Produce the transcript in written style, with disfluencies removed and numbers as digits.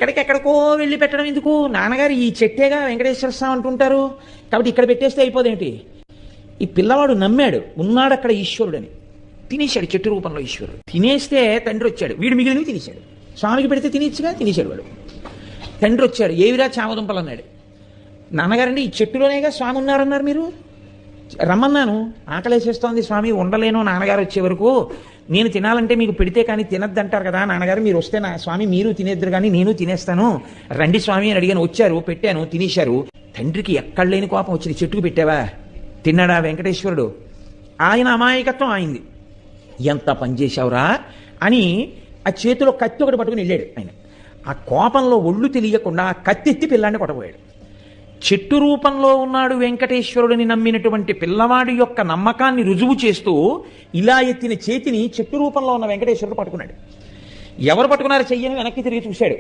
ఎక్కడికెక్కడికో వెళ్ళి పెట్టడం ఎందుకు? నాన్నగారు ఈ చెట్టేగా వెంకటేశ్వర స్వామి అంటుంటారు కాబట్టి ఇక్కడ పెట్టేస్తే అయిపోదేంటి? ఈ పిల్లవాడు నమ్మాడు, ఉన్నాడు అక్కడ ఈశ్వరుడని. తినేశాడు, చెట్టు రూపంలో ఈశ్వరుడు. తినేస్తే తండ్రి వచ్చాడు, వీడు మిగిలినవి తినేశాడు. స్వామికి పెడితే తినేచ్చుగా, తినేశాడు వాడు. తండ్రి వచ్చాడు, ఏవిరా చామదుంపలు అన్నాడు. నాన్నగారండి ఈ చెట్టులోనేగా స్వామి ఉన్నారన్నారు, మీరు రమ్మన్నాను, ఆకలేసేస్తోంది స్వామి, ఉండలేను నాన్నగారు వచ్చే వరకు, నేను తినాలంటే మీకు పెడితే కానీ తినద్దంటారు కదా నాన్నగారు, మీరు వస్తే నా స్వామి మీరు తినేద్దరు కానీ నేను తినేస్తాను, రండి స్వామి అని అడిగాను. వచ్చారు, పెట్టాను, తినేశారు. తండ్రికి ఎక్కడ లేని కోపం వచ్చింది. చెట్టుకు పెట్టావా, తిన్నాడా వెంకటేశ్వరుడు? ఆయన అమాయకత్వం ఆయింది. ఎంత పనిచేశావురా అని ఆ చేతిలో కత్తి ఒకటి పట్టుకుని వెళ్ళాడు ఆయన. ఆ కోపంలో ఒళ్ళు తెలియకుండా కత్తి ఎత్తి పిల్లాన్ని కొట్టబోయాడు. చెట్టు రూపంలో ఉన్నాడు వెంకటేశ్వరుడిని నమ్మినటువంటి పిల్లవాడి యొక్క నమ్మకాన్ని రుజువు చేస్తూ ఇలా ఎత్తిన చేతిని చెట్టు రూపంలో ఉన్న వెంకటేశ్వరుడు పట్టుకున్నాడు. ఎవరు పట్టుకున్నారు చెయ్యని వెనక్కి తిరిగి చూశాడు.